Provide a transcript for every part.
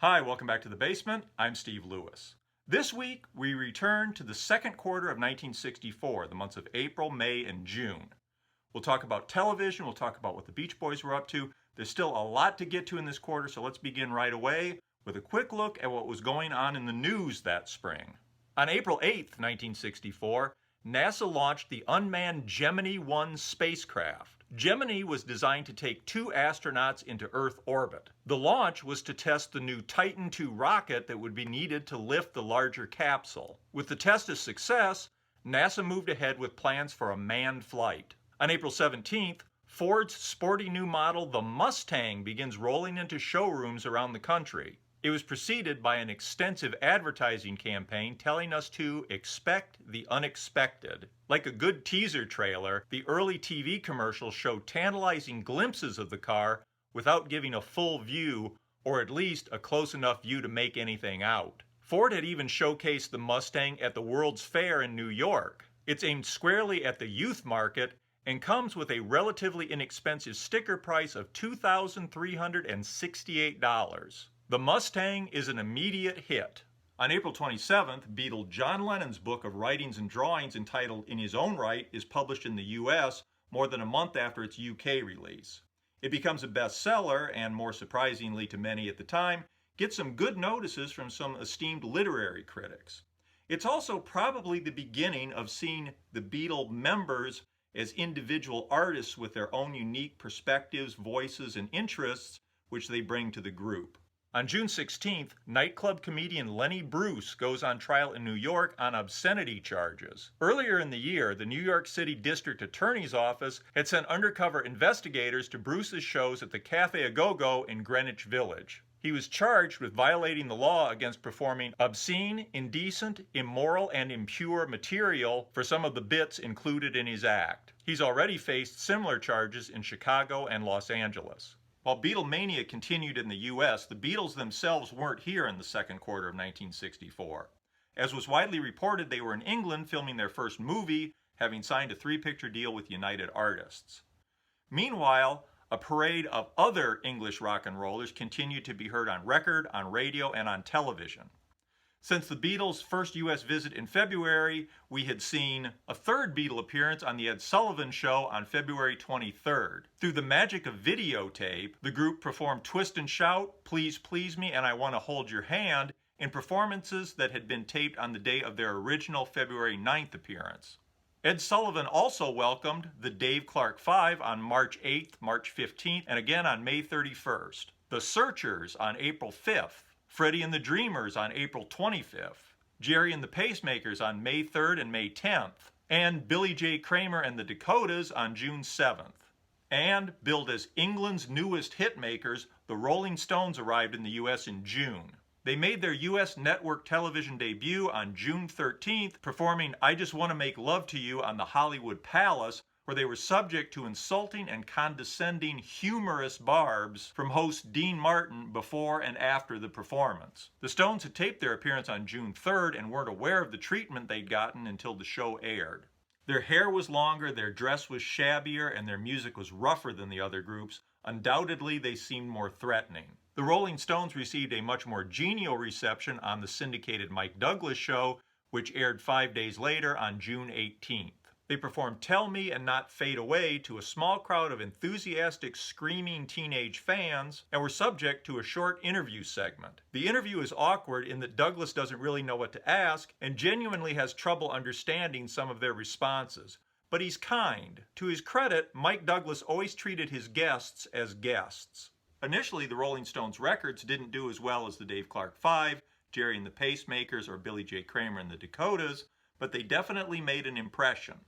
Hi, welcome back to The Basement. I'm Steve Lewis. This week, we return to the second quarter of 1964, the months of April, May, and June. We'll talk about television, we'll talk about what the Beach Boys were up to. There's still a lot to get to in this quarter, so let's begin right away with a quick look at what was going on in the news that spring. On April 8th, 1964, NASA launched the unmanned Gemini 1 spacecraft. Gemini was designed to take 2 astronauts into Earth orbit. The launch was to test the new Titan II rocket that would be needed to lift the larger capsule. With the test a success, NASA moved ahead with plans for a manned flight. On April 17th, Ford's sporty new model, the Mustang, begins rolling into showrooms around the country. It was preceded by an extensive advertising campaign telling us to expect the unexpected. Like a good teaser trailer, the early TV commercials showed tantalizing glimpses of the car without giving a full view, or at least a close enough view to make anything out. Ford had even showcased the Mustang at the World's Fair in New York. It's aimed squarely at the youth market and comes with a relatively inexpensive sticker price of $2,368. The Mustang is an immediate hit. On April 27th, Beatle John Lennon's book of writings and drawings entitled In His Own Right is published in the US more than a month after its UK release. It becomes a bestseller and, more surprisingly to many at the time, gets some good notices from some esteemed literary critics. It's also probably the beginning of seeing the Beatle members as individual artists with their own unique perspectives, voices, and interests which they bring to the group. On June 16th, nightclub comedian Lenny Bruce goes on trial in New York on obscenity charges. Earlier in the year, the New York City District Attorney's Office had sent undercover investigators to Bruce's shows at the Cafe A Go-Go in Greenwich Village. He was charged with violating the law against performing obscene, indecent, immoral, and impure material for some of the bits included in his act. He's already faced similar charges in Chicago and Los Angeles. While Beatlemania continued in the US, the Beatles themselves weren't here in the second quarter of 1964. As was widely reported, they were in England filming their first movie, having signed a 3-picture deal with United Artists. Meanwhile, a parade of other English rock and rollers continued to be heard on record, on radio, and on television. Since the Beatles' first U.S. visit in February, we had seen a third Beatle appearance on The Ed Sullivan Show on February 23rd. Through the magic of videotape, the group performed Twist and Shout, Please Please Me, and I Want to Hold Your Hand in performances that had been taped on the day of their original February 9th appearance. Ed Sullivan also welcomed the Dave Clark Five on March 8th, March 15th, and again on May 31st. The Searchers on April 5th. Freddie and the Dreamers on April 25th, Jerry and the Pacemakers on May 3rd and May 10th, and Billy J. Kramer and the Dakotas on June 7th. And billed as England's newest hitmakers, the Rolling Stones arrived in the U.S. in June. They made their U.S. network television debut on June 13th, performing I Just Want to Make Love to You on the Hollywood Palace, where they were subject to insulting and condescending humorous barbs from host Dean Martin before and after the performance. The Stones had taped their appearance on June 3rd and weren't aware of the treatment they'd gotten until the show aired. Their hair was longer, their dress was shabbier, and their music was rougher than the other groups. Undoubtedly, they seemed more threatening. The Rolling Stones received a much more genial reception on the syndicated Mike Douglas Show, which aired 5 days later on June 18th. They performed Tell Me and Not Fade Away to a small crowd of enthusiastic, screaming teenage fans and were subject to a short interview segment. The interview is awkward in that Douglas doesn't really know what to ask and genuinely has trouble understanding some of their responses. But he's kind. To his credit, Mike Douglas always treated his guests as guests. Initially, the Rolling Stones records didn't do as well as the Dave Clark Five, Jerry and the Pacemakers, or Billy J. Kramer and the Dakotas, but they definitely made an impression.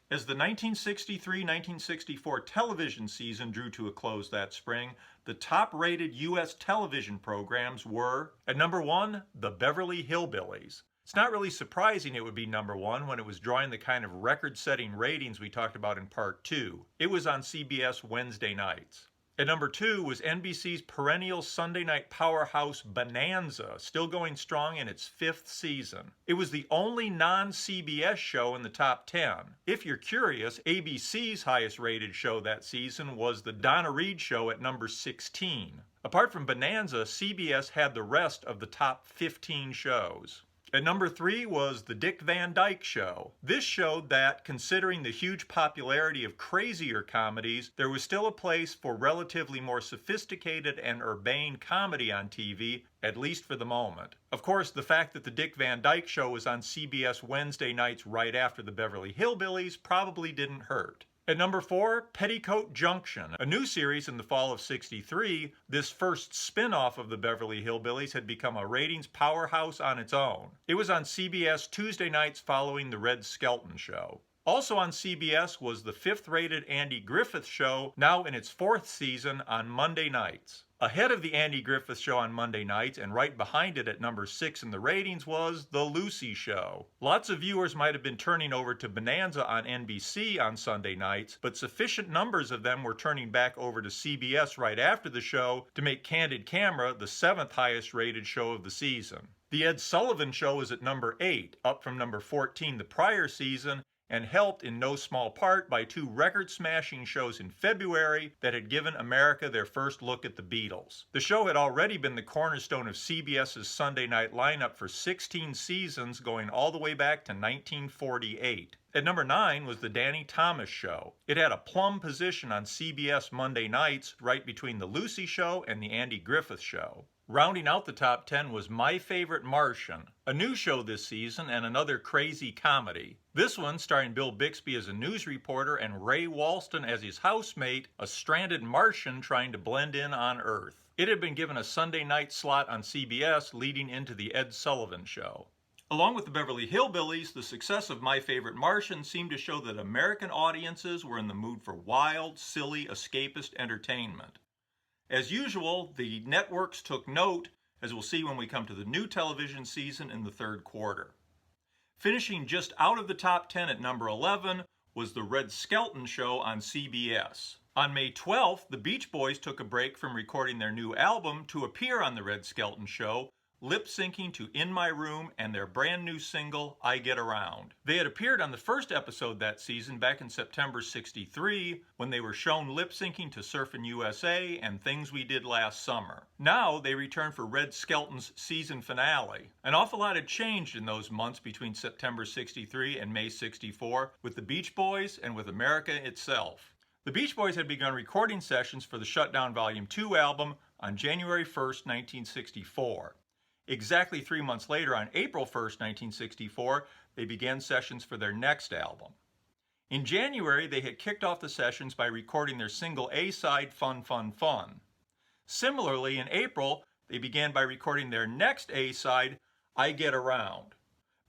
As the 1963-1964 television season drew to a close that spring, the top-rated U.S. television programs were, at number 1, The Beverly Hillbillies. It's not really surprising it would be number 1 when it was drawing the kind of record-setting ratings we talked about in Part 2. It was on CBS Wednesday nights. At number 2 was NBC's perennial Sunday night powerhouse Bonanza, still going strong in its 5th season. It was the only non-CBS show in the top 10. If you're curious, ABC's highest rated show that season was The Donna Reed Show at number 16. Apart from Bonanza, CBS had the rest of the top 15 shows. At number 3 was The Dick Van Dyke Show. This showed that, considering the huge popularity of crazier comedies, there was still a place for relatively more sophisticated and urbane comedy on TV, at least for the moment. Of course, the fact that The Dick Van Dyke Show was on CBS Wednesday nights right after the Beverly Hillbillies probably didn't hurt. At number 4, Petticoat Junction. A new series in the fall of '63, this first spin-off of the Beverly Hillbillies had become a ratings powerhouse on its own. It was on CBS Tuesday nights following the Red Skelton Show. Also on CBS was the 5th-rated Andy Griffith Show, now in its 4th season, on Monday nights. Ahead of the Andy Griffith Show on Monday nights, and right behind it at number 6 in the ratings, was The Lucy Show. Lots of viewers might have been turning over to Bonanza on NBC on Sunday nights, but sufficient numbers of them were turning back over to CBS right after the show to make Candid Camera the 7th highest rated show of the season. The Ed Sullivan Show was at number 8, up from number 14 the prior season, and helped in no small part by 2 record-smashing shows in February that had given America their first look at the Beatles. The show had already been the cornerstone of CBS's Sunday night lineup for 16 seasons, going all the way back to 1948. At number 9 was The Danny Thomas Show. It had a plum position on CBS Monday nights, right between The Lucy Show and The Andy Griffith Show. Rounding out the top 10 was My Favorite Martian, a new show this season and another crazy comedy. This one, starring Bill Bixby as a news reporter and Ray Walston as his housemate, a stranded Martian trying to blend in on Earth. It had been given a Sunday night slot on CBS leading into The Ed Sullivan Show. Along with the Beverly Hillbillies, the success of My Favorite Martian seemed to show that American audiences were in the mood for wild, silly, escapist entertainment. As usual, the networks took note, as we'll see when we come to the new television season in the 3rd quarter. Finishing just out of the top 10 at number 11 was The Red Skelton Show on CBS. On May 12th, the Beach Boys took a break from recording their new album to appear on The Red Skelton Show, lip-syncing to In My Room and their brand new single, I Get Around. They had appeared on the first episode that season back in September '63 when they were shown lip-syncing to Surfin' USA and Things We Did Last Summer. Now they return for Red Skelton's season finale. An awful lot had changed in those months between September '63 and May '64 with the Beach Boys and with America itself. The Beach Boys had begun recording sessions for the Shutdown Volume 2 album on January 1st, 1964. Exactly 3 months later, on April 1st, 1964, they began sessions for their next album. In January, they had kicked off the sessions by recording their single A-side, Fun, Fun, Fun. Similarly, in April, they began by recording their next A-side, I Get Around.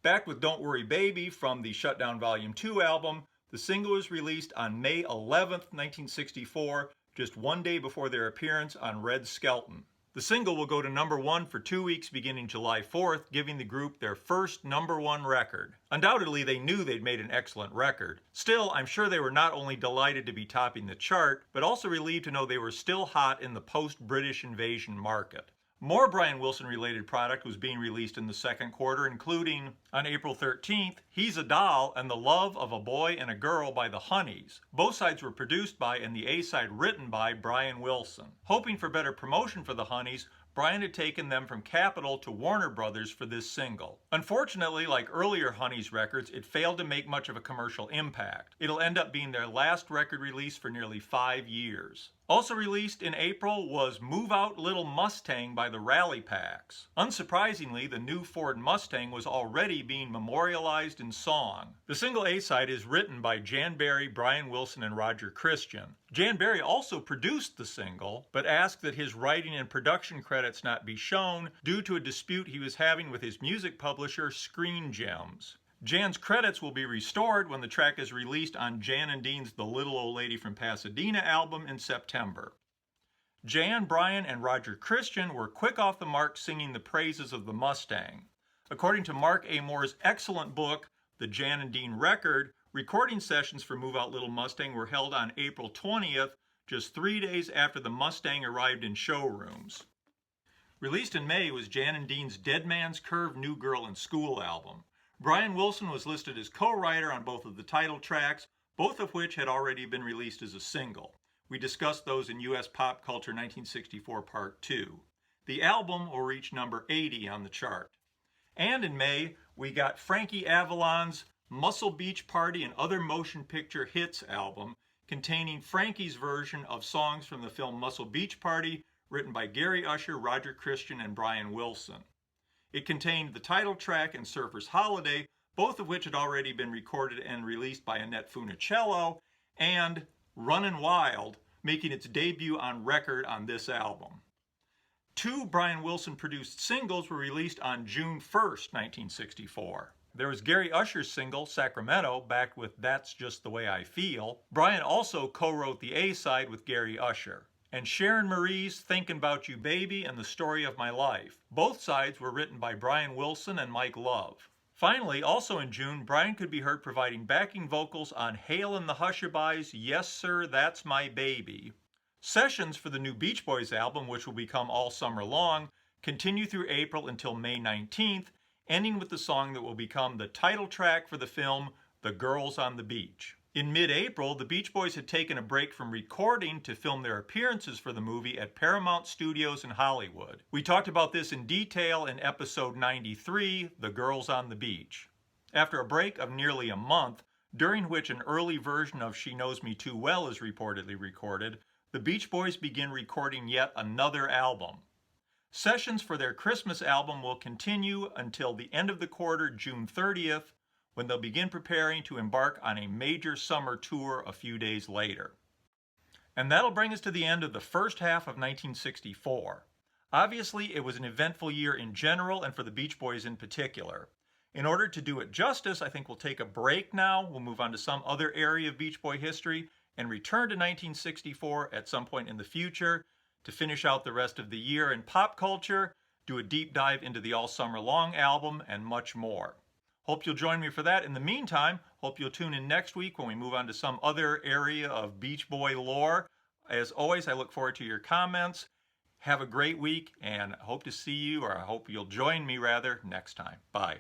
Backed with Don't Worry Baby from the Shutdown Volume 2 album, the single was released on May 11th, 1964, just 1 day before their appearance on Red Skelton. The single will go to number 1 for 2 weeks beginning July 4th, giving the group their first number 1 record. Undoubtedly, they knew they'd made an excellent record. Still, I'm sure they were not only delighted to be topping the chart, but also relieved to know they were still hot in the post-British invasion market. More Brian Wilson-related product was being released in the 2nd quarter, including, on April 13th, He's a Doll and The Love of a Boy and a Girl by the Honeys. Both sides were produced by and the A-side written by Brian Wilson. Hoping for better promotion for the Honeys, Brian had taken them from Capitol to Warner Brothers for this single. Unfortunately, like earlier Honeys records, it failed to make much of a commercial impact. It'll end up being their last record release for nearly 5 years. Also released in April was Move Out Little Mustang by the Rally Packs. Unsurprisingly, the new Ford Mustang was already being memorialized in song. The single A-side is written by Jan Berry, Brian Wilson, and Roger Christian. Jan Berry also produced the single, but asked that his writing and production credits not be shown due to a dispute he was having with his music publisher, Screen Gems. Jan's credits will be restored when the track is released on Jan and Dean's The Little Old Lady from Pasadena album in September. Jan, Brian, and Roger Christian were quick off the mark singing the praises of the Mustang. According to Mark A. Moore's excellent book, The Jan and Dean Record, recording sessions for Move Out Little Mustang were held on April 20th, just 3 days after the Mustang arrived in showrooms. Released in May was Jan and Dean's Dead Man's Curve New Girl in School album. Brian Wilson was listed as co-writer on both of the title tracks, both of which had already been released as a single. We discussed those in U.S. Pop Culture 1964 Part 2. The album will reach number 80 on the chart. And in May, we got Frankie Avalon's Muscle Beach Party and Other Motion Picture Hits album, containing Frankie's version of songs from the film Muscle Beach Party, written by Gary Usher, Roger Christian, and Brian Wilson. It contained the title track and Surfer's Holiday, both of which had already been recorded and released by Annette Funicello, and Runnin' Wild, making its debut on record on this album. 2 Brian Wilson produced singles were released on June 1st, 1964. There was Gary Usher's single, Sacramento, backed with That's Just the Way I Feel. Brian also co-wrote the A-side with Gary Usher. And Sharon Marie's Thinkin' About You Baby and The Story of My Life. Both sides were written by Brian Wilson and Mike Love. Finally, also in June, Brian could be heard providing backing vocals on Hale and the Hushabyes' Yes Sir, That's My Baby. Sessions for the new Beach Boys album, which will become All Summer Long, continue through April until May 19th, ending with the song that will become the title track for the film The Girls on the Beach. In mid-April, the Beach Boys had taken a break from recording to film their appearances for the movie at Paramount Studios in Hollywood. We talked about this in detail in episode 93, The Girls on the Beach. After a break of nearly a month, during which an early version of She Knows Me Too Well is reportedly recorded, the Beach Boys begin recording yet another album. Sessions for their Christmas album will continue until the end of the quarter, June 30th, when they'll begin preparing to embark on a major summer tour a few days later. And that'll bring us to the end of the first half of 1964. Obviously, it was an eventful year in general and for the Beach Boys in particular. In order to do it justice, I think we'll take a break now. We'll move on to some other area of Beach Boy history and return to 1964 at some point in the future to finish out the rest of the year in pop culture, do a deep dive into the All Summer Long album, and much more. Hope you'll join me for that. In the meantime, hope you'll tune in next week when we move on to some other area of Beach Boy lore. As always, I look forward to your comments. Have a great week, and I hope to see you, or I hope you'll join me rather, next time. Bye.